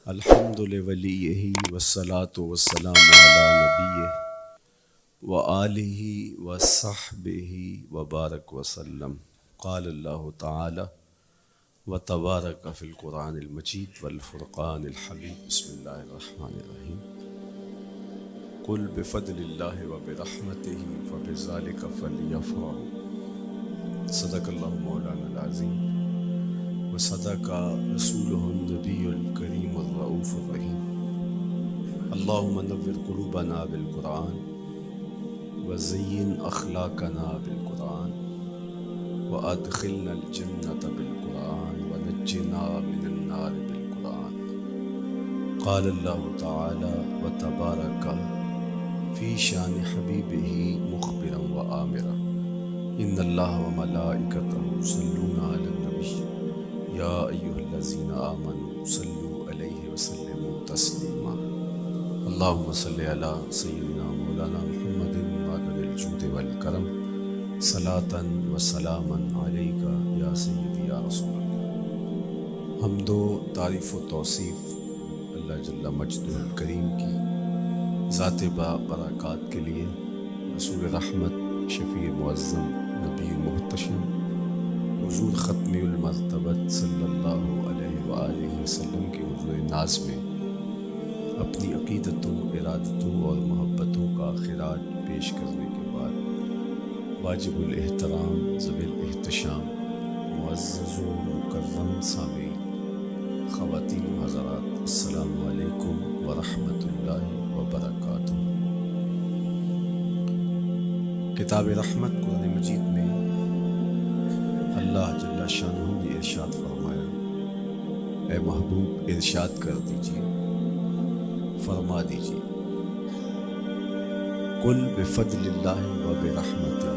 الحمد لولیہ والصلاة والسلام علی نبیہ وآلہ وصحبہ وبارک وسلم۔ قال اللہ تعالی وتبارک فی القرآن المجید والفرقان الحمید۔ بسم اللہ الرحمن الرحیم۔ قل بفضل اللہ وبرحمتہ فبذلک فلیفرحوا۔ صدق اللہ مولانا العظیم وصدق رسولہ النبی الکریم الرؤوف الرحیم۔ اللہم نور قلوبنا بالقرآن وزین اخلاقنا بالقرآن وادخلنا الجنة بالقرآن ونجنا من النار بالقرآن۔ قال اللہ تعالی وتبارک فی شان حبیبہ مخبرا وآمرا ان اللہ وملائکتہ یصلون علی النبی یا ایہا الذین آمنوا صلوا علیہ وسلموا تسلیما۔ اللہم صلی علی سیدنا مولانا محمد معدن الجود والکرم صلاۃ و سلاما علیک یا سیدی یا رسول اللہ۔ حمد و تعریف و توصیف اللہ جل مجدہ الکریم کی ذات با برکات کے لیے، رسول رحمت شفیع معظم نبی محتشم حضور ختم المرتبت صلی اللہ علیہ وآلہ وسلم کے حضور ناز میں اپنی عقیدتوں، ارادتوں اور محبتوں کا خراج پیش کرنے کے بعد واجب الاحترام ذوی الاحتشام معزز و مکرم سامعین، خواتین و حضرات، السلام علیکم ورحمۃ اللہ وبرکاتہ۔ کتاب رحمت قرآن مجید میں اللہ جل شانہ نے ارشاد فرمایا، اے محبوب ارشاد کر دیجیے، فرما دیجیے، قل بفضل اللہ و برحمتہ،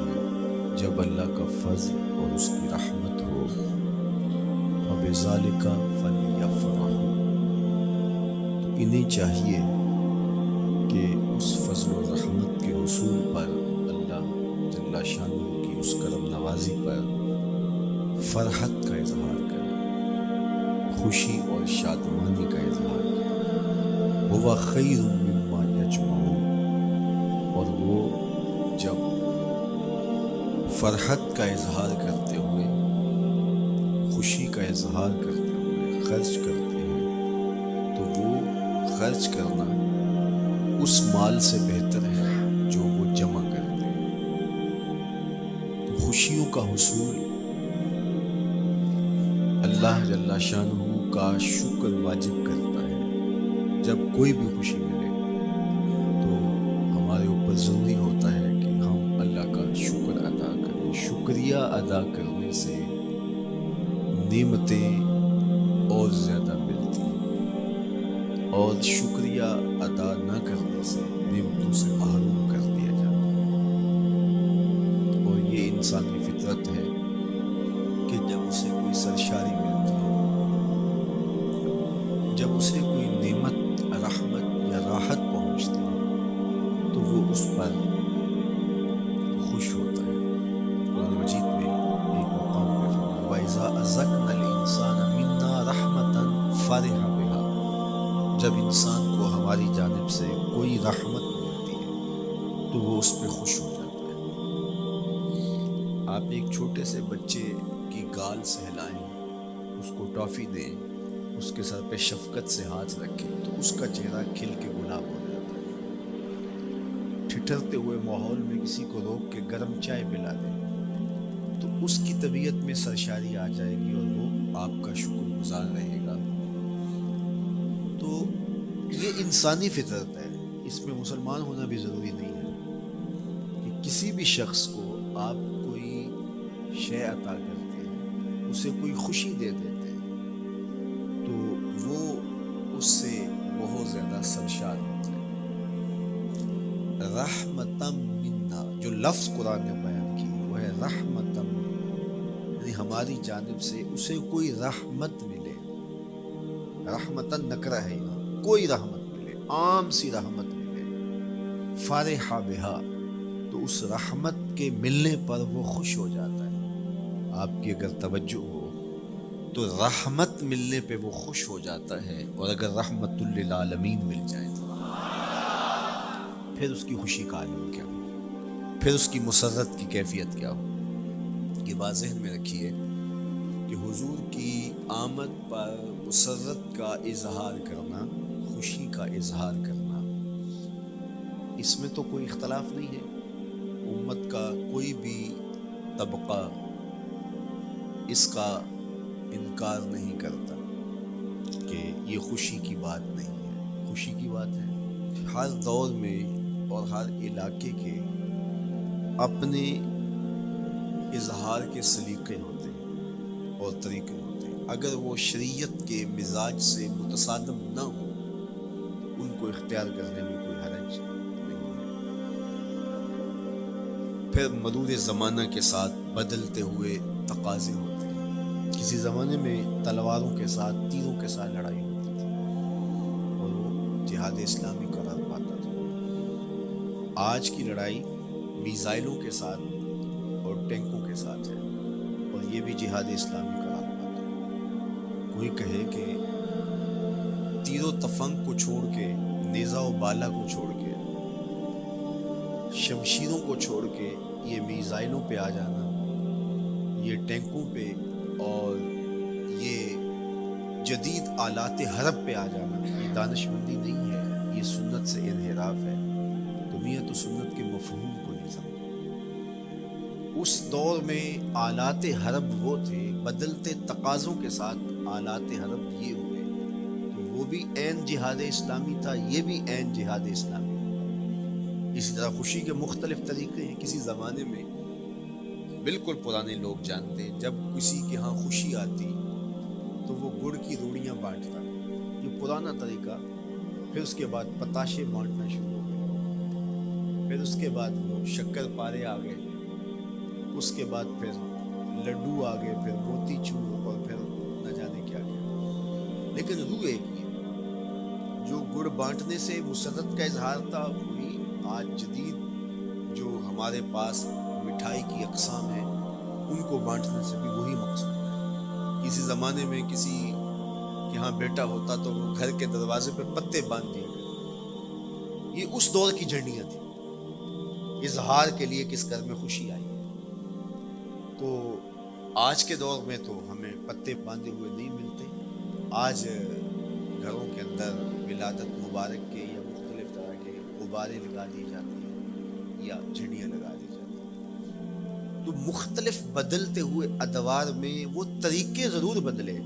جب اللہ کا فضل اور اس کی رحمت ہو، فبذالک فلیفرحوا، تو انہیں چاہیے کہ اس فضل و رحمت کے حصول پر، اللہ جل شانہ کی اس کرم نوازی پر فرحت کا اظہار کرے، خوشی اور شادمانی کا اظہار کرے۔ ہوا خیر مما یجمعون، اور وہ جب فرحت کا اظہار کرتے ہوئے، خوشی کا اظہار کرتے ہوئے خرچ کرتے ہیں، تو وہ خرچ کرنا اس مال سے بہتر ہے جو وہ جمع کرتے ہیں۔ تو خوشیوں کا حصول اللہ جل شانہ کا شکر واجب کرتا ہے۔ جب کوئی بھی خوشی ملے تو ہمارے اوپر ضروری ہوتا ہے کہ ہم اللہ کا شکر ادا کریں۔ شکریہ ادا کرنے سے نعمتیں اور زیادہ ملتی ہیں، اور شکریہ ادا نہ کرنے سے نعمتوں سے محروم کر دیا جاتا ہے۔ اور یہ انسانی فطرت ہے کہ جب اسے کوئی سرشاری ملتی ہے، جب اسے کوئی نعمت، رحمت یا راحت پہنچتی ہے، تو وہ اس پر خوش ہوتا ہے۔ قرآن مجید میں ایک مقام پہ فرمایا، وَإِذَا أَذَقْنَا الْإِنسَانَ مِنَّا رَحْمَةً فَرِحَ بِهَا، جب انسان کو ہماری جانب سے کوئی رحمت ملتی ہے تو وہ اس پہ خوش ہو جاتا ہے۔ آپ ایک چھوٹے سے بچے کی گال سہلائیں، اس کو ٹافی دیں، اس کے سر پہ شفقت سے ہاتھ رکھیں تو اس کا چہرہ کھل کے گلاب ہو جاتا ہے۔ ٹھٹھرتے ہوئے ماحول میں کسی کو روک کے گرم چائے پلا دیں تو اس کی طبیعت میں سرشاری آ جائے گی اور وہ آپ کا شکر گزار رہے گا۔ تو یہ انسانی فطرت ہے، اس میں مسلمان ہونا بھی ضروری نہیں ہے کہ کسی بھی شخص کو آپ کوئی شے عطا کرتے ہیں، اسے کوئی خوشی دے دیتے ہیں تو وہ اس سے بہت زیادہ سرشار ہوتا ہے۔ رحمتم منا، جو لفظ قرآن نے بیان کی وہ ہے رحمتم منا، یعنی ہماری جانب سے اسے کوئی رحمت ملے۔ رحمتن نکرہ ہے یہاں، کوئی رحمت ملے، عام سی رحمت ملے، فرح بہا، تو اس رحمت کے ملنے پر وہ خوش ہو جاتا ہے۔ آپ کی اگر توجہ ہو تو رحمت ملنے پہ وہ خوش ہو جاتا ہے، اور اگر رحمت للعالمین مل جائے تو پھر اس کی خوشی کا عالم کیا ہو، پھر اس کی مسرت کی کیفیت کیا ہو۔ یہ بات ذہن میں رکھیے کہ حضور کی آمد پر مسرت کا اظہار کرنا، خوشی کا اظہار کرنا، اس میں تو کوئی اختلاف نہیں ہے۔ امت کا کوئی بھی طبقہ اس کا انکار نہیں کرتا کہ یہ خوشی کی بات نہیں ہے، خوشی کی بات ہے۔ ہر دور میں اور ہر علاقے کے اپنے اظہار کے سلیقے ہوتے ہیں اور طریقے ہوتے ہیں، اگر وہ شریعت کے مزاج سے متصادم نہ ہو ان کو اختیار کرنے میں کوئی حرج نہیں ہے۔ پھر مرور زمانہ کے ساتھ بدلتے ہوئے تقاضے ہوتے ہیں۔ کسی زمانے میں تلواروں کے ساتھ، تیروں کے ساتھ لڑائی ہوتی تھی اور وہ جہاد اسلامی قرار پاتا تھا۔ آج کی لڑائی میزائلوں کے ساتھ اور ٹینکوں کے ساتھ ہے، اور یہ بھی جہاد اسلامی قرار پاتا ہے۔ کوئی کہے کہ تیر و تفنگ کو چھوڑ کے، نیزہ و بالا کو چھوڑ کے، شمشیروں کو چھوڑ کے یہ میزائلوں پہ آ جانا، یہ ٹینکوں پہ اور یہ جدید آلات حرب پہ آ جانا، یہ دانش مندی نہیں ہے، یہ سنت سے انحراف ہے۔ تمہیں تو سنت کے مفہوم کو نہیں سمجھا۔ اس دور میں آلات حرب وہ تھے، بدلتے تقاضوں کے ساتھ آلات حرب یہ ہوئے، تو وہ بھی عین جہاد اسلامی تھا، یہ بھی عین جہاد اسلامی۔ اسی طرح خوشی کے مختلف طریقے ہیں۔ کسی زمانے میں بالکل پرانے لوگ جانتے ہیں، جب کسی کے ہاں خوشی آتی تو وہ گڑ کی روڑیاں بانٹتا، یہ پرانا طریقہ۔ پھر اس کے بعد پتاشے بانٹنا شروع ہو گئے، پھر اس کے بعد وہ شکر پارے آ گئے، اس کے بعد پھر لڈو آ گئے، پھر موتی چور، اور پھر نہ جانے کیا کیا۔ لیکن روح ایک ہی ہے۔ جو گڑ بانٹنے سے مسرت کا اظہار تھا، وہی آج جدید جو ہمارے پاس مٹھائی کی اقسام ہیں ان کو بانٹنے سے بھی وہی مقصود ہے۔ کسی زمانے میں کسی کے ہاں بیٹا ہوتا تو وہ گھر کے دروازے پہ پتے باندھ دیے گئے۔ یہ اس دور کی جھنڈیاں تھیں، اظہار کے لیے کس گھر میں خوشی آئی ہے۔ تو آج کے دور میں تو ہمیں پتے باندھے ہوئے نہیں ملتے۔ آج گھروں کے اندر ولادت مبارک کے یا مختلف طرح کے غبارے لگا دیے جاتے ہیں یا جھنڈیاں لگا دی جاتی ہیں۔ تو مختلف بدلتے ہوئے ادوار میں وہ طریقے ضرور بدلے،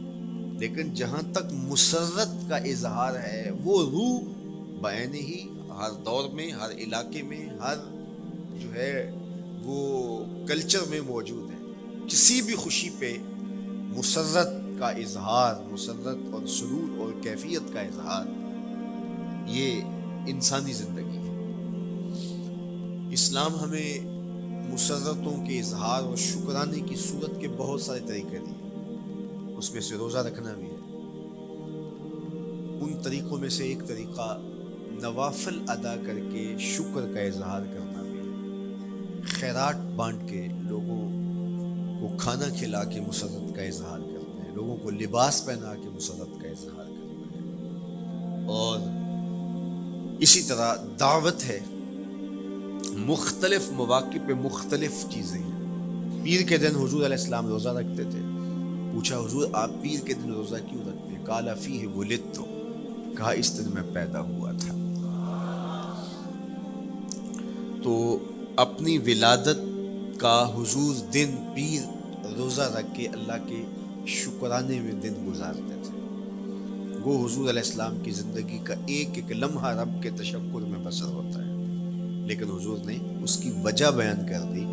لیکن جہاں تک مسرت کا اظہار ہے وہ روح بعین ہی ہر دور میں، ہر علاقے میں، ہر جو ہے وہ کلچر میں موجود ہے۔ کسی بھی خوشی پہ مسرت کا اظہار، مسرت اور سرور اور کیفیت کا اظہار، یہ انسانی زندگی ہے۔ اسلام ہمیں مسرتوں کے اظہار اور شکرانے کی صورت کے بہت سارے طریقے دیے، اس میں سے روزہ رکھنا بھی ہے۔ ان طریقوں میں سے ایک طریقہ نوافل ادا کر کے شکر کا اظہار کرنا بھی ہے۔ خیرات بانٹ کے، لوگوں کو کھانا کھلا کے مسرت کا اظہار کرنا ہے، لوگوں کو لباس پہنا کے مسرت کا اظہار کرنا ہے۔ اور اسی طرح دعوت ہے، مختلف مواقع پہ مختلف چیزیں ہیں۔ پیر کے دن حضور علیہ السلام روزہ رکھتے تھے۔ پوچھا حضور آپ پیر کے دن روزہ کیوں رکھتے ہیں؟ قال فیہ ولدت، کہا اس دن میں پیدا ہوا تھا۔ تو اپنی ولادت کا حضور دن پیر روزہ رکھ کے اللہ کے شکرانے میں دن گزارتے تھے۔ وہ حضور علیہ السلام کی زندگی کا ایک ایک لمحہ رب کے تشکر میں بسر ہوتا ہے، لیکن حضور نے اس کی وجہ بیان کر دی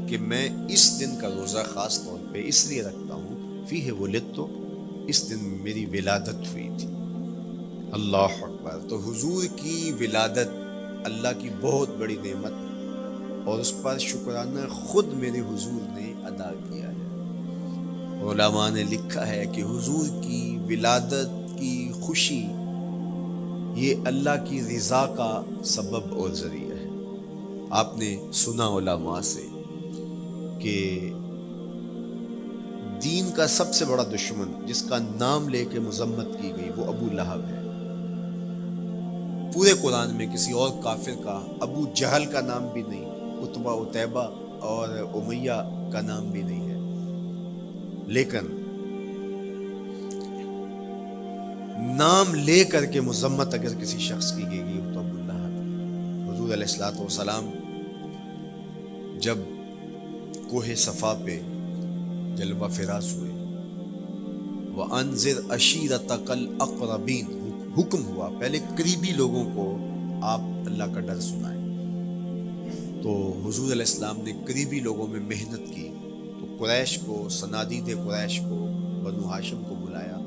کہ میں اس دن کا روزہ خاص طور پہ اس لیے رکھتا ہوں، فیہ ولدت، اس دن میری ولادت ہوئی تھی۔ اللہ اکبر۔ تو حضور کی ولادت اللہ کی بہت بڑی نعمت، اور اس پر شکرانہ خود میرے حضور نے ادا کیا ہے۔ علماء نے لکھا ہے کہ حضور کی ولادت کی خوشی یہ اللہ کی رضا کا سبب اور ذریعہ ہے۔ آپ نے سنا علماء سے کہ دین کا سب سے بڑا دشمن جس کا نام لے کے مذمت کی گئی وہ ابو لہب ہے۔ پورے قرآن میں کسی اور کافر کا ابو جہل کا نام بھی نہیں، عتبہ عتیبہ اور امیہ کا نام بھی نہیں ہے، لیکن نام لے کر کے مذمت اگر کسی شخص کی گئی تو ابو لہب۔ حضور علیہ الصلوۃ والسلام جب کوہ صفا پہ جلوہ فراز ہوئے، وَأَنذِرْ عَشِيرَتَكَ الْأَقْرَبِينَ، حکم ہوا پہلے قریبی لوگوں کو آپ اللہ کا ڈر سنائیں۔ تو حضور علیہ السلام نے قریبی لوگوں میں محنت کی، تو قریش کو، صنادید قریش کو، بنو ہاشم کو بلایا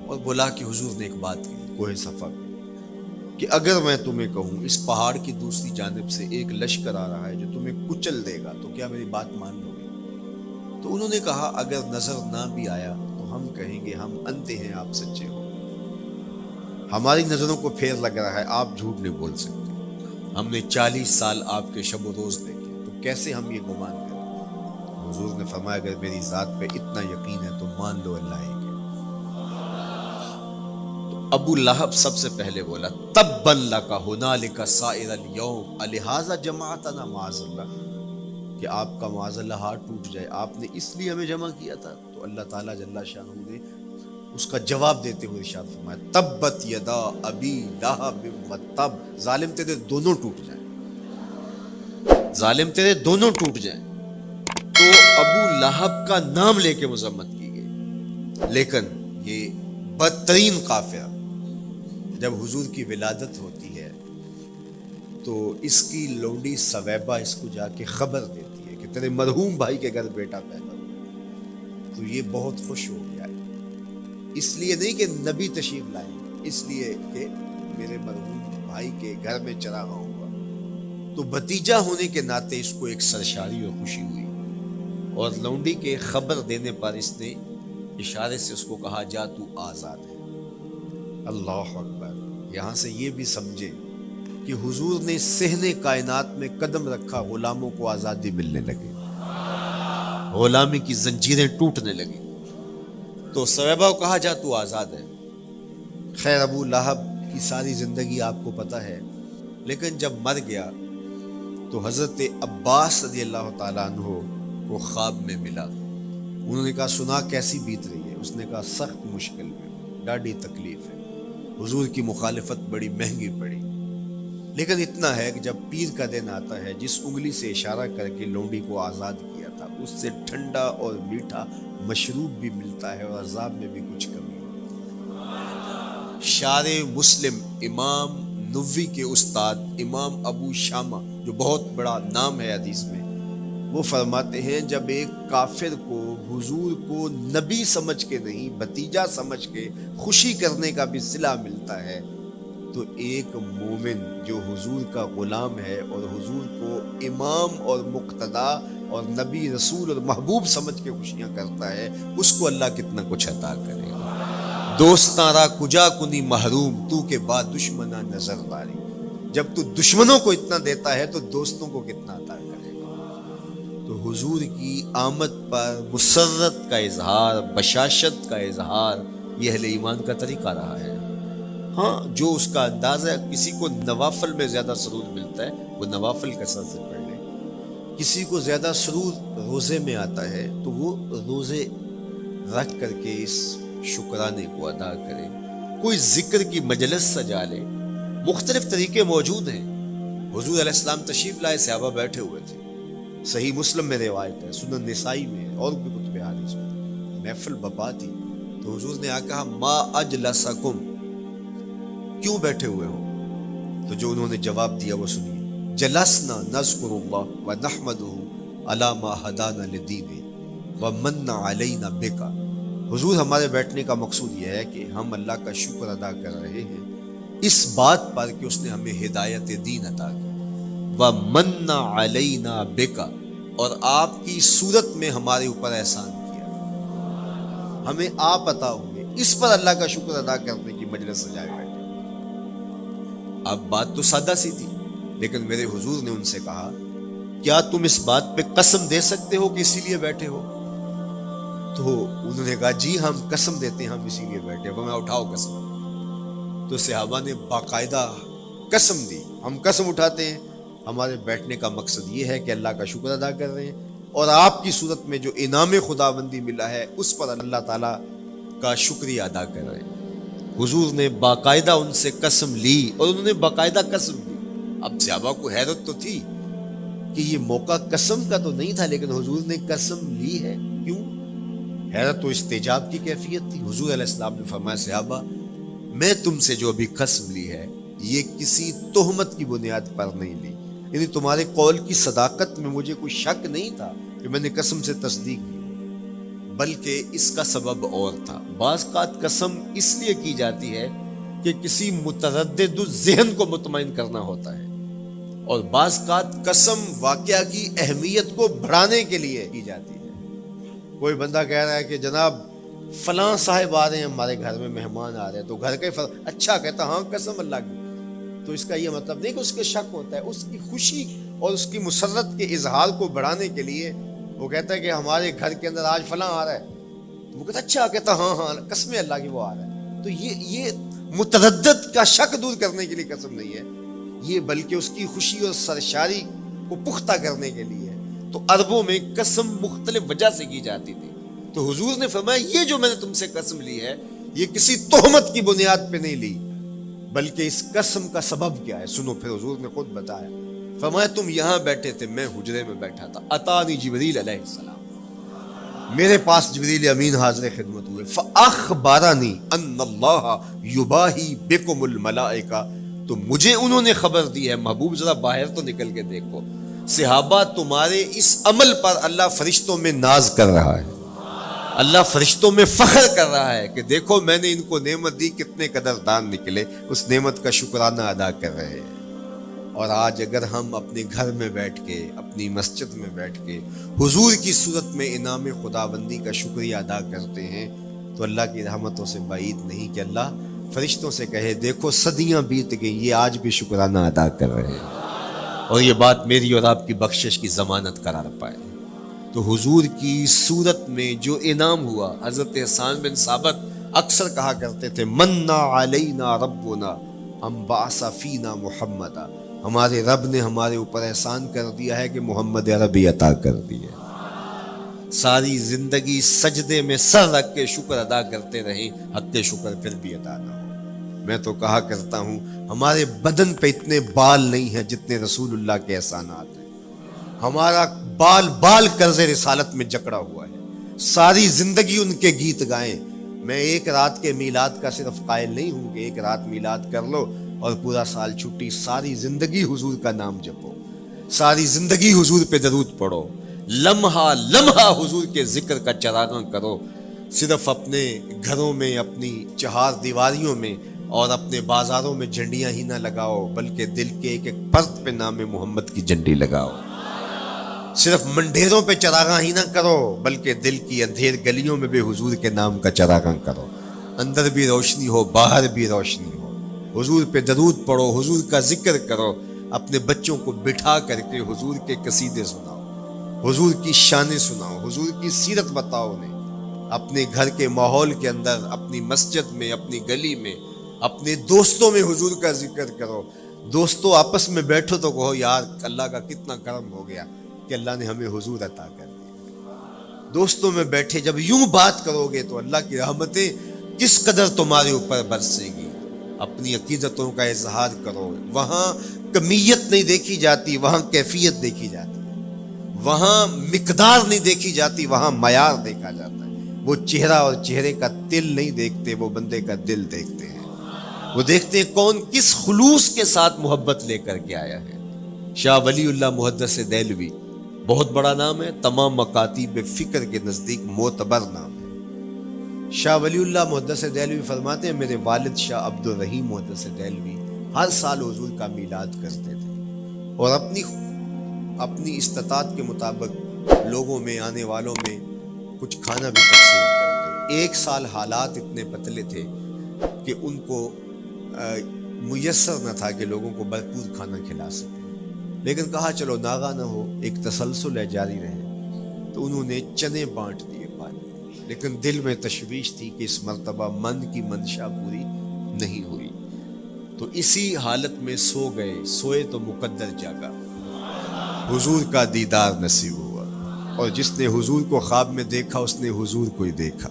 اور بلا کہ حضور نے ایک بات کی کوہ صفا پہ کہ اگر میں تمہیں کہوں اس پہاڑ کی دوسری جانب سے ایک لشکر آ رہا ہے جو تمہیں کچل دے گا تو کیا میری بات مان لو گے؟ تو انہوں نے کہا اگر نظر نہ بھی آیا تو ہم کہیں گے ہم اندھے ہیں، آپ سچے ہو، ہماری نظروں کو پھیر لگ رہا ہے، آپ جھوٹ نہیں بول سکتے، ہم نے 40 سال آپ کے شب و روز دیکھے، تو کیسے ہم یہ گمان کریں؟ حضور نے فرمایا اگر میری ذات پہ اتنا یقین ہے تو مان لو اللہ ایک ہے۔ تو ابو لہب سب سے پہلے بولا تبا لک ھنالک سائر الیوم الہذا جمعتنا معاذ اللہ، کہ آپ کا معاذ اللہ ہاتھ ٹوٹ جائے، آپ نے اس لیے ہمیں جمع کیا تھا؟ تو اللہ تعالیٰ جل شانہ نے اس کا جواب دیتے ہوئے ارشاد فرمایا تبت یدا ابی لہب وتب، ظالم تیرے دونوں ٹوٹ جائیں، ظالم تیرے دونوں ٹوٹ جائیں۔ تو ابو لہب کا نام لے کے مذمت کی گئی، لیکن یہ بدترین قافلہ جب حضور کی ولادت ہوتی ہے تو اس کی لونڈی سویبہ اس کو جا کے خبر دیتی ہے کہ تیرے مرحوم بھائی کے گھر بیٹا پیدا ہوا، تو یہ بہت خوش ہو گیا، اس لیے نہیں کہ نبی تشریف لائیں، اس لیے کہ میرے مرحوم بھائی کے گھر میں چراغا ہوا، تو بھتیجا ہونے کے ناطے اس کو ایک سرشاری اور خوشی ہوئی، اور لونڈی کے خبر دینے پر اس نے اشارے سے اس کو کہا جا تو آزاد ہے۔ اللہ اکبر۔ یہاں سے یہ بھی سمجھے کہ حضور نے صحن کائنات میں قدم رکھا، غلاموں کو آزادی ملنے لگی، غلامی کی زنجیریں ٹوٹنے لگی، تو سویبہ کو کہا جا تو آزاد ہے۔ خیر ابو لہب کی ساری زندگی آپ کو پتہ ہے، لیکن جب مر گیا تو حضرت عباس رضی اللہ تعالیٰ عنہ کو خواب میں ملا، انہوں نے کہا سنا کیسی بیت رہی ہے؟ اس نے کہا سخت مشکل میں، ڈاڑھی تکلیف ہے، حضور کی مخالفت بڑی مہنگی پڑی، لیکن اتنا ہے کہ جب پیر کا دن آتا ہے جس انگلی سے اشارہ کر کے لونڈی کو آزاد کیا تھا اس سے ٹھنڈا اور میٹھا مشروب بھی ملتا ہے اور عذاب میں بھی کچھ کمی ہوتی۔ شارع مسلم امام نووی کے استاد امام ابو شامہ جو بہت بڑا نام ہے حدیث میں، وہ فرماتے ہیں جب ایک کافر کو حضور کو نبی سمجھ کے نہیں بھتیجا سمجھ کے خوشی کرنے کا بھی صلہ ملتا ہے، تو ایک مومن جو حضور کا غلام ہے اور حضور کو امام اور مقتدا اور نبی رسول اور محبوب سمجھ کے خوشیاں کرتا ہے، اس کو اللہ کتنا کچھ عطا کرے گا۔ دوستاں را کجا کنی محروم، تو کے بعد دشمنا نظر داری، جب تو دشمنوں کو اتنا دیتا ہے تو دوستوں کو کتنا عطا کرے گا۔ تو حضور کی آمد پر مسرت کا اظہار، بشاشت کا اظہار، یہ اہل ایمان کا طریقہ رہا ہے۔ ہاں جو اس کا انداز ہے، کسی کو نوافل میں زیادہ سرور ملتا ہے وہ نوافل کثرت سے پڑھ لے، کسی کو زیادہ سرور روزے میں آتا ہے تو وہ روزے رکھ کر کے اس شکرانے کو ادا کرے، کوئی ذکر کی مجلس سجا لے، مختلف طریقے موجود ہیں۔ حضور علیہ السلام تشریف لائے، صحابہ بیٹھے ہوئے تھے، صحیح مسلم میں روایت ہے، سنن نسائی میں ہے اور بھی کتب حدیث میں، محفل بپا تھی، تو حضور نے آ کہا ما اجلسکم، کیوں بیٹھے ہوئے ہو؟ تو جو انہوں نے جواب دیا وہ سنیے، جلسنا نذکر اللہ ونحمدہ علی ما ہدانا لدینہ ومن علینا بکا، حضور ہمارے بیٹھنے کا مقصود یہ ہے کہ ہم اللہ کا شکر ادا کر رہے ہیں اس بات پر کہ اس نے ہمیں ہدایت دین عطا کی، ومن علینا بکا، اور آپ کی صورت میں ہمارے اوپر احسان کیا، ہمیں آپ عطا ہوئے، اس پر اللہ کا شکر ادا کرنے کی مجلس سجائے بیٹھے۔ اب بات تو سادہ سی تھی، لیکن میرے حضور نے ان سے کہا کیا تم اس بات پہ قسم دے سکتے ہو کہ اسی لیے بیٹھے ہو؟ تو انہوں نے کہا جی ہم قسم دیتے ہیں، ہم اسی لیے بیٹھے۔ وہ میں اٹھاؤ قسم۔ تو صحابہ نے باقاعدہ قسم دی، ہم قسم اٹھاتے ہیں، ہمارے بیٹھنے کا مقصد یہ ہے کہ اللہ کا شکر ادا کر رہے ہیں اور آپ کی صورت میں جو انعام خداوندی ملا ہے اس پر اللہ تعالیٰ کا شکریہ ادا کر رہے ہیں۔ حضور نے باقاعدہ ان سے قسم لی اور انہوں نے باقاعدہ قسم دی۔ اب صحابہ کو حیرت تو تھی کہ یہ موقع قسم کا تو نہیں تھا، لیکن حضور نے قسم لی ہے، کیوں؟ حیرت و استعجاب کی کیفیت تھی۔ حضور علیہ السلام نے فرمایا صحابہ میں تم سے جو ابھی قسم لی ہے یہ کسی تہمت کی بنیاد پر نہیں لی، یعنی تمہارے قول کی صداقت میں مجھے کوئی شک نہیں تھا کہ میں نے قسم سے تصدیق کی، بلکہ اس کا سبب اور تھا۔ بعض اوقات قسم اس لیے کی جاتی ہے کہ کسی متردد ذہن کو مطمئن کرنا ہوتا ہے، اور بعض اوقات قسم واقعہ کی اہمیت کو بڑھانے کے لیے کی جاتی ہے۔ کوئی بندہ کہہ رہا ہے کہ جناب فلاں صاحب آ رہے ہیں ہمارے گھر میں، مہمان آ رہے ہیں، تو گھر کے اچھا کہتا ہاں قسم اللہ کی، تو اس کا یہ مطلب نہیں کہ اس کے شک ہوتا ہے، اس کی خوشی اور اس کی مسرت کے اظہار کو بڑھانے کے لیے وہ کہتا ہے کہ ہمارے گھر کے اندر آج فلاں آ رہا ہے، تو وہ کہتا اچھا کہتا ہاں ہاں قسم اللہ کی وہ آ رہا ہے۔ تو یہ متردد کا شک دور کرنے کے لیے قسم نہیں ہے، یہ بلکہ اس کی خوشی اور سرشاری کو پختہ کرنے کے لیے ہے۔ تو عربوں میں قسم مختلف وجہ سے کی جاتی تھی، تو حضور نے فرمایا یہ جو میں نے تم سے قسم لی ہے یہ کسی تہمت کی بنیاد پہ نہیں لی، بلکہ اس قسم کا سبب کیا ہے سنو۔ پھر حضور نے خود بتایا، فرمایا تم یہاں بیٹھے تھے، میں حجرے میں بیٹھا تھا، اتانی جبریل علیہ السلام، میرے پاس جبریل امین حاضر خدمت ہوئے، فاخبرنی ان اللہ یباہی بکم الملائکہ، تو مجھے انہوں نے خبر دی ہے، محبوب ذرا باہر تو نکل کے دیکھو، صحابہ تمہارے اس عمل پر اللہ فرشتوں میں ناز کر رہا ہے، اللہ فرشتوں میں فخر کر رہا ہے کہ دیکھو میں نے ان کو نعمت دی، کتنے قدردان نکلے، اس نعمت کا شکرانہ ادا کر رہے ہیں۔ اور آج اگر ہم اپنے گھر میں بیٹھ کے، اپنی مسجد میں بیٹھ کے حضور کی صورت میں انعام خداوندی کا شکریہ ادا کرتے ہیں تو اللہ کی رحمتوں سے بعید نہیں کہ اللہ فرشتوں سے کہے دیکھو صدیاں بیت گئیں، یہ آج بھی شکرانہ ادا کر رہے ہیں، اور یہ بات میری اور آپ کی بخشش کی ضمانت قرار پائے۔ تو حضور کی صورت میں جو انعام ہوا، حضرت حسان بن ثابت اکثر کہا کرتے تھے منا علینا ربنا ام بعث فینا محمدا، ہمارے رب نے ہمارے اوپر احسان کر دیا ہے کہ محمد عربی عطا کر دیے۔ ساری زندگی سجدے میں سر رکھ کے شکر ادا کرتے رہیں، حق شکر پھر بھی ادا نہ ہو۔ میں تو کہا کرتا ہوں ہمارے بدن پہ اتنے بال نہیں ہیں جتنے رسول اللہ کے احسانات ہیں، ہمارا بال بال قرض رسالت میں جکڑا ہوا ہے، ساری زندگی ان کے گیت گائیں۔ میں ایک رات کے میلاد کا صرف قائل نہیں ہوں کہ ایک رات میلاد کر لو اور پورا سال چھٹی، ساری زندگی حضور کا نام جپو، ساری زندگی حضور پہ درود پڑھو، لمحہ لمحہ حضور کے ذکر کا چراغاں کرو، صرف اپنے گھروں میں، اپنی چہار دیواریوں میں اور اپنے بازاروں میں جھنڈیاں ہی نہ لگاؤ، بلکہ دل کے ایک ایک پرت پہ نام محمد کی جھنڈی لگاؤ، صرف منڈیروں پہ چراغاں ہی نہ کرو بلکہ دل کی اندھیر گلیوں میں بھی حضور کے نام کا چراغاں کرو، اندر بھی روشنی ہو باہر بھی روشنی ہو، حضور پہ درود پڑھو، حضور کا ذکر کرو، اپنے بچوں کو بٹھا کر کے حضور کے قصیدے سناؤ، حضور کی شانیں سناؤ، حضور کی سیرت بتاؤ انہیں، اپنے گھر کے ماحول کے اندر، اپنی مسجد میں، اپنی گلی میں، اپنے دوستوں میں حضور کا ذکر کرو، دوستوں آپس میں بیٹھو تو کہو یار اللہ کا کتنا کرم ہو گیا کہ اللہ نے ہمیں حضور عطا کر دیا۔ دوستوں میں بیٹھے جب یوں بات کرو گے تو اللہ کی رحمتیں کس قدر تمہارے اوپر برسے گی۔ اپنی عقیدتوں کا اظہار کرو، وہاں کمیت نہیں دیکھی جاتی، وہاں کیفیت دیکھی جاتی ہے، وہاں مقدار نہیں دیکھی جاتی، وہاں معیار دیکھا جاتا ہے۔ وہ چہرہ اور چہرے کا تل نہیں دیکھتے، وہ بندے کا دل دیکھتے ہیں، وہ دیکھتے ہیں کون کس خلوص کے ساتھ محبت لے کر کے آیا ہے۔ شاہ ولی اللہ محدث دہلوی بہت بڑا نام ہے، تمام مکاتیب فکر کے نزدیک معتبر نام ہے۔ شاہ ولی اللہ محدث دہلوی فرماتے ہیں میرے والد شاہ عبد الرحیم محدث دہلوی ہر سال حضور کا میلاد کرتے تھے اور اپنی استطاعت کے مطابق لوگوں میں، آنے والوں میں کچھ کھانا بھی تقسیم کرتے۔ ایک سال حالات اتنے پتلے تھے کہ ان کو میسر نہ تھا کہ لوگوں کو بھرپور کھانا کھلا سکے، لیکن کہا چلو ناغہ نہ ہو، ایک تسلسل ہے جاری رہے، تو انہوں نے چنے بانٹ دیے، لیکن دل میں تشویش تھی کہ اس مرتبہ من کی منشا پوری نہیں ہوئی، تو اسی حالت میں سو گئے، سوئے تو مقدر جاگا، حضور کا دیدار نصیب ہوا، اور جس نے حضور کو خواب میں دیکھا اس نے حضور کو ہی دیکھا۔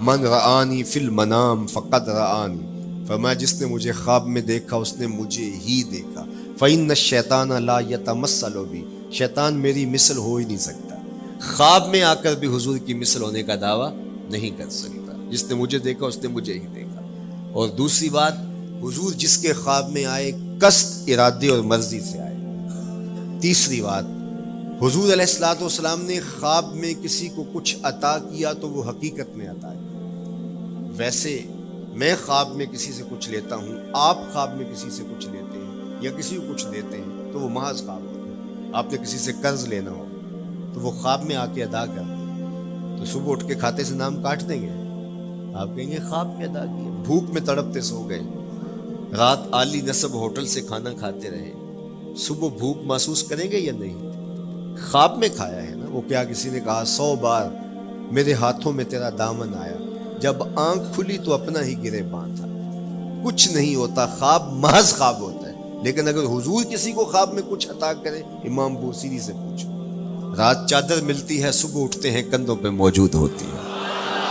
من رآنی فی المنام فقد رآنی، فرمایا جس نے مجھے خواب میں دیکھا اس نے مجھے ہی دیکھا۔ فإن الشیطان لا یتمثل بی، شیطان میری مثل ہو ہی نہیں سکتا، خواب میں آ کر بھی حضور کی مثل ہونے کا دعویٰ نہیں کر سکتا، جس نے مجھے دیکھا اس نے مجھے ہی دیکھا۔ اور دوسری بات، حضور جس کے خواب میں آئے قصد، ارادے اور مرضی سے آئے۔ تیسری بات، حضور علیہ الصلوۃ والسلام نے خواب میں کسی کو کچھ عطا کیا تو وہ حقیقت میں عطا ہے۔ ویسے میں خواب میں کسی سے کچھ لیتا ہوں، آپ خواب میں کسی سے کچھ لیتے ہیں یا کسی کو کچھ دیتے ہیں تو وہ محض خواب ہوتا ہے۔ آپ نے کسی سے قرض لینا ہو تو وہ خواب میں آ کے ادا کر دیں تو صبح اٹھ کے کھاتے سے نام کاٹ دیں گے؟ آپ کہیں گے خواب میں ادا کیا۔ بھوک میں تڑپتے سو گئے، رات عالی نصب ہوٹل سے کھانا کھاتے رہے، صبح بھوک محسوس کریں گے یا نہیں؟ خواب میں کھایا ہے نا۔ وہ کیا کسی نے کہا 100 بار میرے ہاتھوں میں تیرا دامن آیا، جب آنکھ کھلی تو اپنا ہی گریباں تھا۔ کچھ نہیں ہوتا، خواب محض خواب ہوتا ہے۔ لیکن اگر حضور کسی کو خواب میں کچھ عطا کرے، امام بوصیری سے پوچھو، رات چادر ملتی ہے، صبح اٹھتے ہیں کندھوں پہ موجود ہوتی ہے۔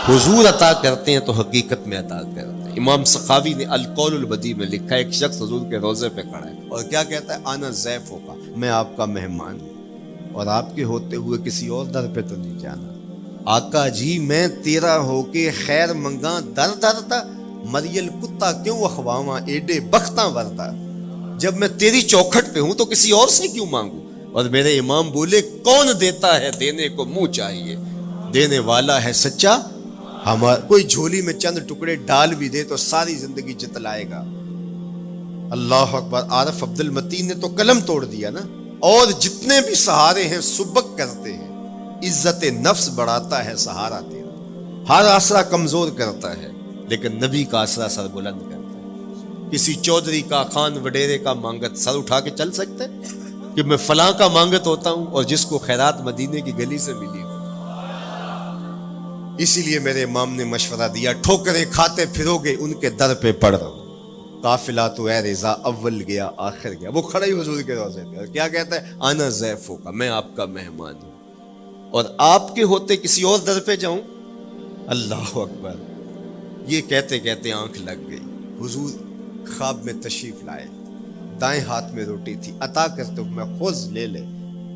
حضور عطا کرتے ہیں تو حقیقت میں عطا کرتے ہیں۔ امام سخاوی نے القول البدیع میں لکھا ہے، ایک شخص حضور کے روضے پہ کھڑا ہے اور کیا کہتا ہے؟ انا ضیفوں کا، میں آپ کا مہمان ہوں اور آپ کے ہوتے ہوئے کسی اور در پہ تو نہیں جانا۔ آقا جی میں تیرا ہو کے خیر منگاں در درتا، مریل کتا کیوں اخواواں ایڈے بختاں ورتا۔ جب میں تیری چوکھٹ پہ ہوں تو کسی اور سے کیوں مانگوں؟ اور میرے امام بولے کون دیتا ہے دینے کو منہ چاہیے، دینے والا ہے سچا ہمارا۔ کوئی جھولی میں چند ٹکڑے ڈال بھی دے تو ساری زندگی جتلائے گا۔ اللہ اکبر۔ عارف عبد المتین نے تو قلم توڑ دیا نا۔ اور جتنے بھی سہارے ہیں سبک کرتے ہیں، عزت نفس بڑھاتا ہے سہارا تیرا، ہر آسرا کمزور کرتا ہے لیکن نبی کا آسرا سر بلند کرتا ہے۔ کسی چودھری کا، خان وڈیرے کا مانگت سر اٹھا کے چل سکتے کہ میں فلاں کا مانگت ہوتا ہوں اور جس کو خیرات مدینے کی گلی سے ملی ہو؟ اسی لیے میرے امام نے مشورہ دیا، ٹھوکریں کھاتے پھرو گے ان کے در پہ پڑ رہو، قافلہ تو اے رضا اول گیا آخر گیا۔ وہ کھڑا ہی حضور کے روضے پہ اور کیا کہتا ہے؟ انا ضیفوں کا، میں آپ کا مہمان ہوں اور آپ کے ہوتے کسی اور در پہ جاؤں؟ اللہ اکبر۔ یہ کہتے کہتے آنکھ لگ گئی۔ حضور خواب میں تشریف لائے، دائیں ہاتھ میں روٹی تھی، عطا کرتے ہوئے میں خود لے لے۔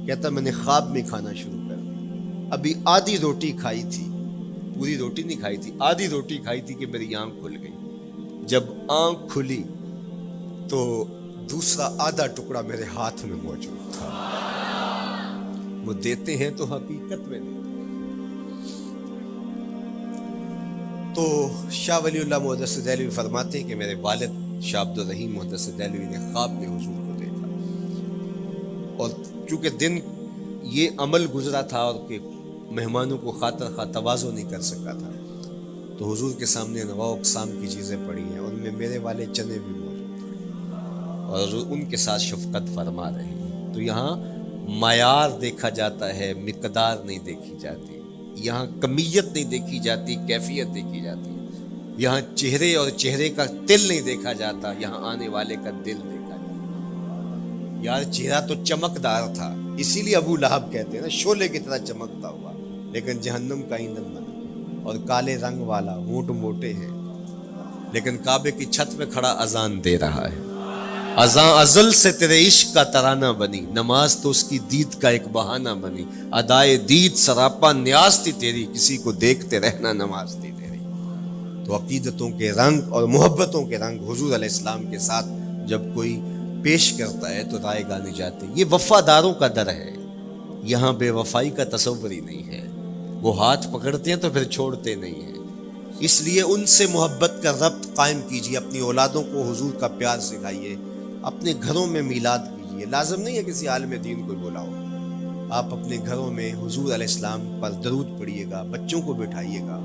کہتا میں نے خواب میں کھانا شروع کر دیا، ابھی آدھی روٹی کھائی تھی، پوری روٹی نہیں کھائی تھی، آدھی روٹی کھائی تھی کہ میری آنکھ کھل گئی۔ جب آنکھ کھلی تو دوسرا آدھا ٹکڑا میرے ہاتھ میں موجود تھا۔ وہ دیتے ہیں تو حقیقت میں دیتے ہیں۔ تو شاہ ولی اللہ محدث دہلوی فرماتے ہیں کہ میرے والد شاہ عبد الرحیم محدث دہلوی نے خواب میں حضور کو دیکھا، اور چونکہ دن یہ عمل گزرا تھا اور کہ مہمانوں کو خاطر خواہ تواضع نہیں کر سکا تھا، تو حضور کے سامنے نواع اقسام کی چیزیں پڑی ہیں، ان میں میرے والے چنے بھی موجود ہیں اور حضور ان کے ساتھ شفقت فرما رہے ہیں۔ تو یہاں معیار دیکھا جاتا ہے، مقدار نہیں دیکھی جاتی، یہاں کمیت نہیں دیکھی جاتی، کیفیت دیکھی جاتی ہے۔ یہاں چہرے اور چہرے کا تل نہیں دیکھا جاتا، یہاں آنے والے کا دل دیکھا جاتا۔ یار چہرہ تو چمکدار تھا، اسی لیے ابو لہب کہتے ہیں نا شعلے کی طرح چمکتا ہوا، لیکن جہنم کا ایندھن بنا، اور کالے رنگ والا، ہونٹ موٹے ہیں، لیکن کعبے کی چھت پہ کھڑا اذان دے رہا ہے۔ اذان ازل سے تیرے عشق کا ترانہ بنی، نماز تو اس کی دید کا ایک بہانہ بنی، ادائے دید سراپا نیاز تھی تیری، کسی کو دیکھتے رہنا نماز تھی تیری۔ تو عقیدتوں کے رنگ اور محبتوں کے رنگ حضور علیہ السلام کے ساتھ جب کوئی پیش کرتا ہے تو رائے گانی جاتی۔ یہ وفاداروں کا در ہے، یہاں بے وفائی کا تصور ہی نہیں ہے۔ وہ ہاتھ پکڑتے ہیں تو پھر چھوڑتے نہیں ہیں، اس لیے ان سے محبت کا ربط قائم کیجیے، اپنی اولادوں کو حضور کا پیار سکھائیے، اپنے گھروں میں میلاد کیجیے۔ لازم نہیں ہے کسی عالم دین کو بلاؤ، آپ اپنے گھروں میں حضور علیہ السلام پر درود پڑھیے گا، بچوں کو بٹھائیے گا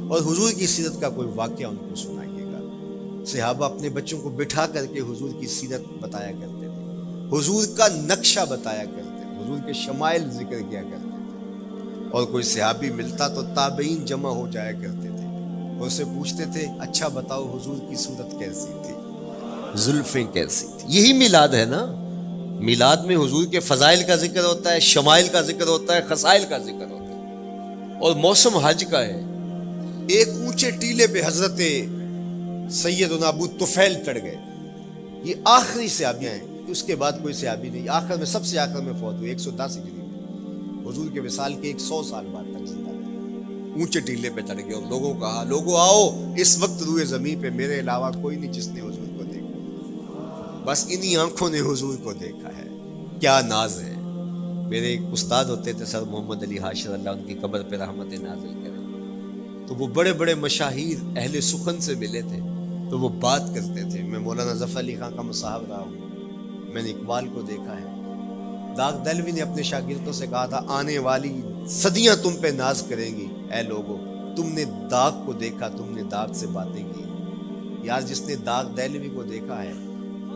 اور حضور کی سیرت کا کوئی واقعہ ان کو سنائیے گا۔ صحابہ اپنے بچوں کو بٹھا کر کے حضور کی سیرت بتایا کرتے تھے، حضور کا نقشہ بتایا کرتے تھے، حضور کے شمائل ذکر کیا کرتے تھے۔ اور کوئی صحابی ملتا تو تابعین جمع ہو جایا کرتے تھے اور اسے پوچھتے تھے اچھا بتاؤ حضور کی صورت کیسی تھی، زلفیں کیسی تھی۔ یہی میلاد ہے نا، میلاد میں حضور کے فضائل کا ذکر ہوتا ہے، شمائل کا ذکر ہوتا ہے، خصائل کا ذکر ہوتا ہے، اور موسم حج کا ہے۔ ایک اونچے ٹیلے پہ حضرت سیدنا ابو طفیل چڑھ گئے، یہ آخری صحابی ہیں، اس کے بعد کوئی صحابی نہیں، آخر میں سب سے آخر میں فوت ہوئے 110 ہجری میں، حضور کے وصال کے 100 سال بعد تک زندہ رہے۔ اونچے ٹیلے پہ چڑھ گئے اور لوگوں کہا لوگوں آؤ، اس وقت روئے زمین پہ میرے علاوہ کوئی نہیں جس نے حضور کو دیکھا، بس انہی آنکھوں نے حضور کو دیکھا ہے، کیا ناز ہے۔ میرے ایک استاد ہوتے تھے سر محمد علی حاشر، اللہ ان کی قبر پہ رحمت نازل کرے، تو وہ بڑے بڑے مشاہیر اہل سخن سے ملے تھے تو وہ بات کرتے تھے۔ میں مولانا ظفر علی خان کا مصاحب رہا ہوں، میں نے اقبال کو دیکھا ہے، داغ دلوی نے اپنے شاگردوں سے کہا تھا آنے والی صدیاں تم پہ ناز کریں گی، اے لوگوں تم نے داغ کو دیکھا، تم نے داغ سے باتیں کی۔ یار جس نے داغ دلوی کو دیکھا ہے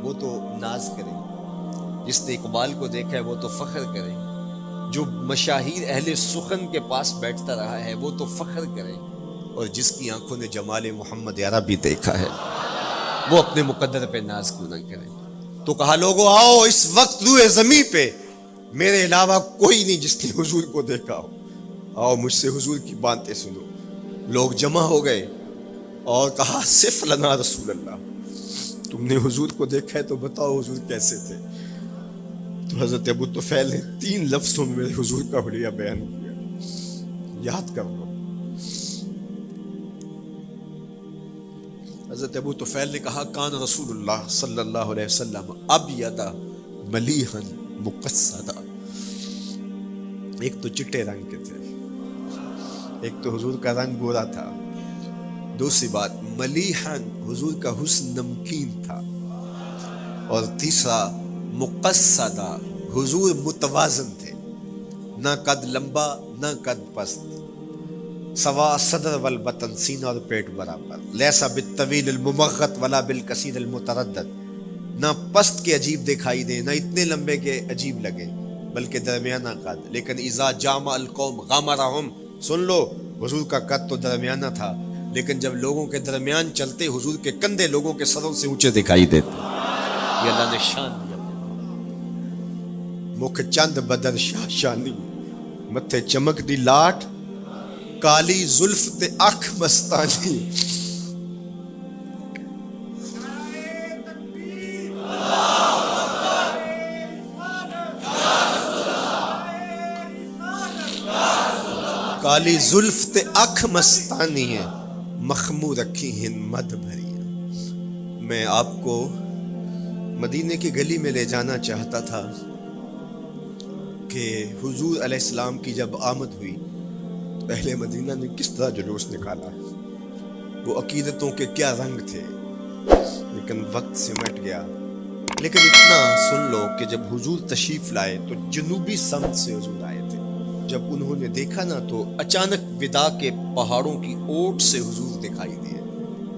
وہ تو ناز کرے، جس نے اقبال کو دیکھا ہے وہ تو فخر کرے، جو مشاہیر اہل سخن کے پاس بیٹھتا رہا ہے وہ تو فخر کرے، اور جس کی آنکھوں نے جمال محمد عربی دیکھا ہے وہ اپنے مقدر پہ ناز کیوں نہ کرے۔ تو کہا لوگوں آؤ، اس وقت روئے زمین پہ میرے علاوہ کوئی نہیں جس نے حضور کو دیکھا ہو، آؤ مجھ سے حضور کی باتیں سنو۔ لوگ جمع ہو گئے اور کہا صف لنا رسول اللہ، تم نے حضور کو دیکھا ہے تو بتاؤ حضور کیسے تھے۔ تو حضرت ابو طفیل نے 3 لفظوں میں میرے حضور کا حلیہ بیان کیا، یاد کر لو۔ حضرت ابو طفیل نے کہا کان رسول اللہ صلی اللہ علیہ وسلم ابیض ملیحا مقصدا، ایک تو چٹے رنگ کے تھے، ایک تو حضور کا رنگ گورا تھا، دوسری بات ملیحا حضور کا حسن نمکین تھا، اور تیسرا مقصدا حضور متوازن تھے، نہ قد لمبا نہ قد پست، سوا صدر والبطن سینہ اور پیٹ برابر، لیسا بالطویل الممغط ولا بالکثیر المتردد، نہ پست کے عجیب دکھائی دیں نہ اتنے لمبے کے عجیب لگے بلکہ درمیانہ قد، لیکن اذا جامع القوم غامرہم، سن لو حضور کا قد تو درمیانہ تھا لیکن جب لوگوں کے درمیان چلتے حضور کے کندھے لوگوں کے سروں سے اونچے دکھائی دیتے۔ یہ اللہ نے شان دیا، مکھ چند بدر شاہ شانی، متھے چمک دی لاٹ، کالی زلف تے اکھ مستانی، کالی زلف تے اکھ مستانی ہے، مخمور رکھی ہن مد بھری۔ میں آپ کو مدینے کی گلی میں لے جانا چاہتا تھا کہ حضور علیہ السلام کی جب آمد ہوئی تو اہل مدینہ نے کس طرح جلوس نکالا، وہ عقیدتوں کے کیا رنگ تھے، لیکن وقت سمٹ گیا۔ لیکن اتنا سن لو کہ جب حضور تشریف لائے تو جنوبی سمت سے حضور آئے تھے، جب انہوں نے دیکھا نا تو اچانک ودا کے پہاڑوں کی اوٹ سے حضور دکھائی دیے،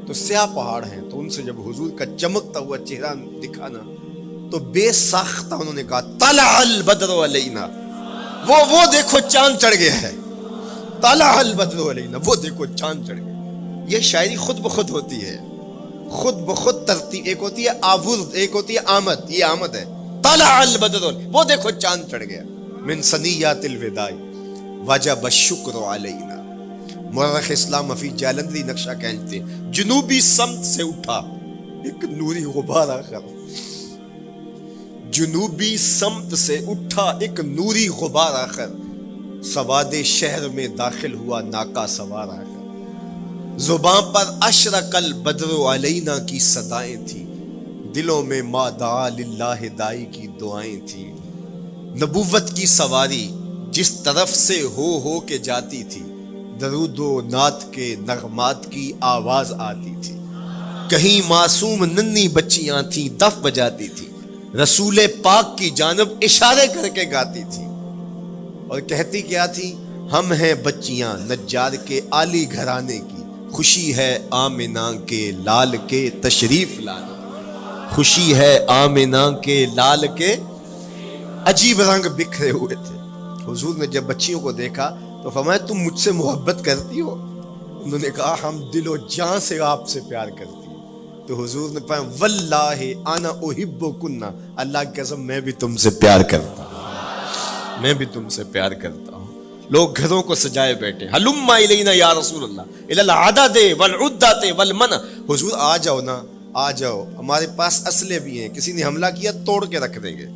تو سیاہ پہاڑ ہیں تو ان سے جب حضور کا چمکتا ہوا چہرہ دکھا نا تو بے ساختہ انہوں نے کہا طلع البدر علینا، وہ دیکھو چاند چڑھ گیا ہے، طلع البدر علینا، وہ دیکھو چاند چڑھ گیا۔ یہ شاعری خود بخود ہوتی ہے، خود بخود ترتیب، ایک ہوتی ہے آورد، ایک ہوتی ہے آمد، یہ آمد ہے، طلع البدر، وہ دیکھو چاند چڑھ گیا۔ من سنیات الوداع وجب الشکر علینا، مورخ اسلام فی جالندری نقشہ کہتے ہیں جنوبی سمت سے اٹھا ایک نوری غبار آخر، جنوبی سمت سے اٹھا ایک نوری غبار آخر، سواد شہر میں داخل ہوا ناکا سوار آخر، زبان پر اشرق البدر علینا کی صدائیں تھیں، دلوں میں ما دعا للہ دائی کی دعائیں تھیں، نبوت کی سواری جس طرف سے ہو کے جاتی تھی، درود و نعت کے نغمات کی آواز آتی تھی، کہیں معصوم ننھی بچیاں تھیں دف بجاتی تھی، رسول پاک کی جانب اشارے کر کے گاتی تھی، اور کہتی کیا تھی، ہم ہیں بچیاں نجار کے عالی گھرانے کی، خوشی ہے آمنہ کے لال کے تشریف لانا، خوشی ہے آمنہ کے لال کے، عجیب رنگ بکھرے ہوئے تھے۔ حضور نے جب بچیوں کو دیکھا تو تو فرمایا تم مجھ سے محبت کرتی ہو؟ انہوں نے کہا ہم دل و جان سے آپ سے پیار کرتی ہیں۔ تو حضور نے فرمایا واللہ انا احبکن، اللہ کی قسم میں بھی تم سے پیار کرتا ہوں، میں بھی تم سے پیار کرتا ہوں۔ لوگ گھروں کو سجائے بیٹھے، ہلم الینا یا رسول اللہ الی العدد والعدۃ والمنع، حضور آ جاؤ نا، آ جاؤ، ہمارے پاس اسلحے بھی ہیں، کسی نے حملہ کیا توڑ کے رکھ دیں گے،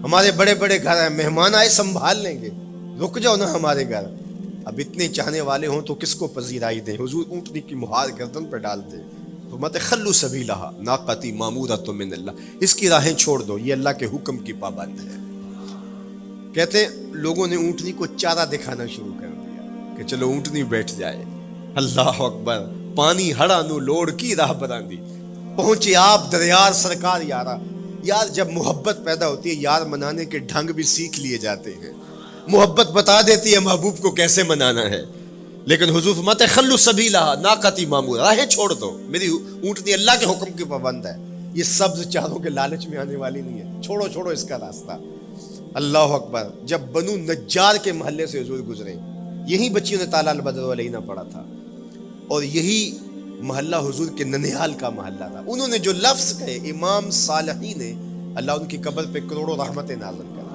ہمارے بڑے بڑے گھر ہیں، مہمان آئے سنبھال لیں گے، رک جاؤ نا ہمارے گھر۔ اب اتنے چاہنے والے ہوں تو کس کو پذیرائی دیں؟ حضور اونٹنی کی مہار گردن پہ ڈالتے، فرماتے خلو سبیلہا ناقتی معمورۃ من اللہ، اس کی راہیں چھوڑ دو، یہ اللہ کے حکم کی پابند ہے۔ کہتے لوگوں نے اونٹنی کو چارہ دکھانا شروع کر دیا کہ چلو اونٹنی بیٹھ جائے، اللہ اکبر، پانی ہڑا نو لوڑ کی راہ براندی، پہنچے آپ دریار سرکار یارا۔ یار جب محبت پیدا ہوتی ہے یار منانے کے ڈھنگ بھی سیکھ لیے جاتے ہیں، محبت بتا دیتی ہے محبوب کو کیسے منانا ہے، لیکن حضور فرماتے خلو سبیلہ ناقتی معمور، راہیں چھوڑ دو، میری اونٹنی اللہ کے حکم کی پابند ہے، یہ سبز چاروں کے لالچ میں آنے والی نہیں ہے، چھوڑو چھوڑو اس کا راستہ۔ اللہ اکبر، جب بنو نجار کے محلے سے حضور گزرے، یہی بچیوں نے تالا البدر علینا پڑھا تھا، اور یہی محلہ حضور کے ننیال کا محلہ تھا۔ انہوں نے جو لفظ کہے، امام صالحی نے، اللہ ان کی قبر پہ کروڑوں رحمتیں نازل کر،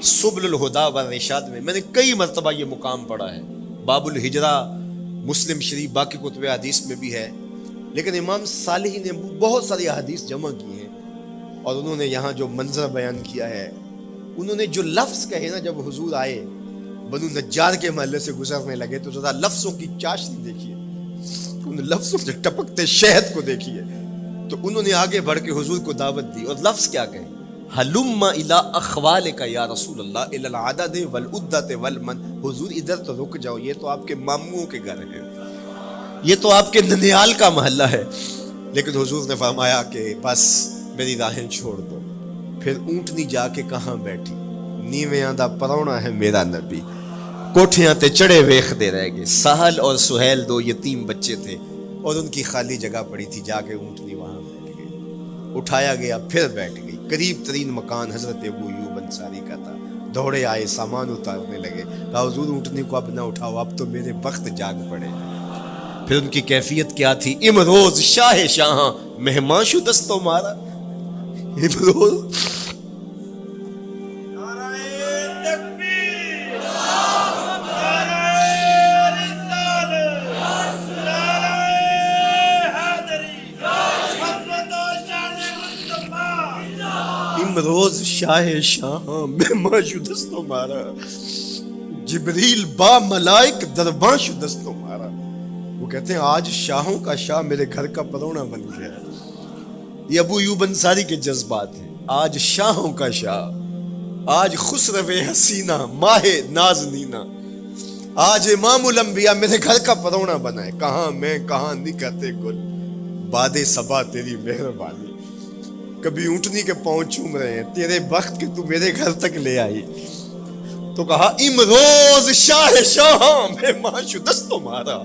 سبل الہدا والرشاد میں نے کئی مرتبہ یہ مقام پڑھا ہے، باب الہجرہ مسلم شریف باقی کتب حدیث میں بھی ہے، لیکن امام صالحی نے بہت ساری حدیث جمع کی ہیں، اور انہوں نے یہاں جو منظر بیان کیا ہے، انہوں نے جو لفظ کہے نا، جب حضور آئے بنو نجار کے محلے سے گزرنے لگے تو ذرا لفظوں کی چاشنی دیکھیے، ان لفظوں سے ٹپکتے شہد کو دیکھیے، تو انہوں نے آگے بڑھ کے حضور کو دعوت دی، اور لفظ کیا کہے، ہلم الی اخوالک یا رسول اللہ الی العدد والعدۃ والمن، حضور ادھر تو رک جاؤ، یہ تو آپ کے ماموں کے گھر ہے، یہ تو آپ کے ننیال کا محلہ ہے، لیکن حضور نے فرمایا کہ بس میری راہیں چھوڑ دو۔ پھر اونٹنی جا کے کہاں بیٹھی، نیویاں دا پرونا ہے میرا نبی، کوٹھیاں تے چڑھے ویخ دے رہ گئے، سہل اور سہیل دو یتیم بچے تھے، اور ان کی خالی جگہ پڑی تھی، جا کے اونٹنی وہاں بیٹھ گئی، اٹھایا گیا پھر بیٹھ گئی، قریب ترین مکان حضرت ابو ایوب انصاری کا تھا، دوڑے آئے سامان اتارنے لگے، کہا حضور اونٹنی کو اب نہ اٹھاؤ، اب تو میرے بخت جاگ پڑے۔ پھر ان کی کیفیت کیا تھی، امروز شاہ شاہاں مہمان شدست و مارا، امروز امروز شاہ شاہاں مہمان شدست و مارا، جبریل با ملائک درباں شدست و مارا۔ وہ کہتے ہیں آج شاہوں کا شاہ میرے گھر کا پرونا بن گیا، یہ ابو ایوب انصاری کے جذبات ہیں، آج شاہوں کا شاہ، آج خسرو حسینہ ماہ نازنینہ، آج امام الانبیاء میرے گھر کا پرونا بنا ہے، کہاں میں کہاں نکہت گل، باد صبا تیری مہربانی، کبھی اونٹنی کے پاؤں چوم رہے ہیں، تیرے بخت کے تو میرے گھر تک لے آئی، تو کہا امروز شاہ شاہاں مہمان شدست و مارا،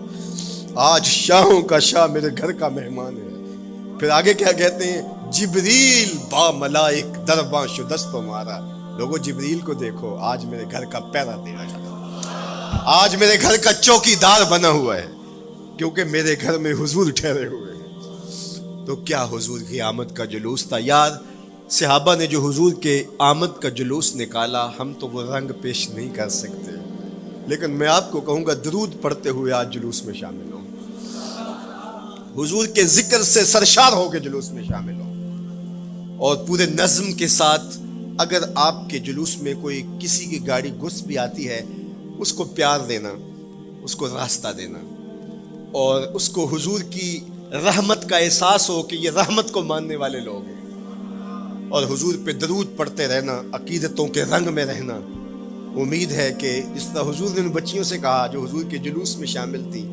آج شاہوں کا شاہ میرے گھر کا مہمان ہے۔ پھر آگے کیا کہتے ہیں، جبریل با ملائک درباں شدست و مارا، لوگوں جبریل کو دیکھو، آج میرے گھر کا پہرا دے رہا ہے، آج میرے گھر کا چوکی دار بنا ہوا ہے، کیونکہ میرے گھر میں حضور ٹھہرے ہوئے ہیں۔ تو کیا حضور کی آمد کا جلوس تھا یار، صحابہ نے جو حضور کے آمد کا جلوس نکالا، ہم تو وہ رنگ پیش نہیں کر سکتے، لیکن میں آپ کو کہوں گا درود پڑھتے ہوئے آج جلوس میں شامل ہوں، حضور کے ذکر سے سرشار ہو کے جلوس میں شامل ہوں، اور پورے نظم کے ساتھ اگر آپ کے جلوس میں کوئی کسی کی گاڑی گھس بھی آتی ہے، اس کو پیار دینا، اس کو راستہ دینا، اور اس کو حضور کی رحمت کا احساس ہو کہ یہ رحمت کو ماننے والے لوگ ہیں، اور حضور پہ درود پڑھتے رہنا، عقیدتوں کے رنگ میں رہنا۔ امید ہے کہ جس طرح حضور نے ان بچیوں سے کہا جو حضور کے جلوس میں شامل تھی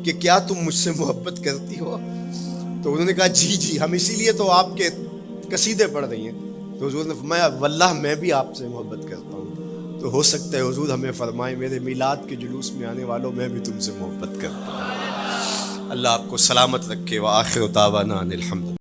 کہ کیا تم مجھ سے محبت کرتی ہو، تو انہوں نے کہا جی جی، ہم اسی لیے تو آپ کے قصیدے پڑھ رہی ہیں، تو حضور نے فرمایا واللہ میں بھی آپ سے محبت کرتا ہوں، تو ہو سکتا ہے حضور ہمیں فرمائے میرے میلاد کے جلوس میں آنے والوں میں بھی تم سے محبت کرتا ہوں۔ اللہ آپ کو سلامت رکھے، وآخر دعوانا ان الحمد۔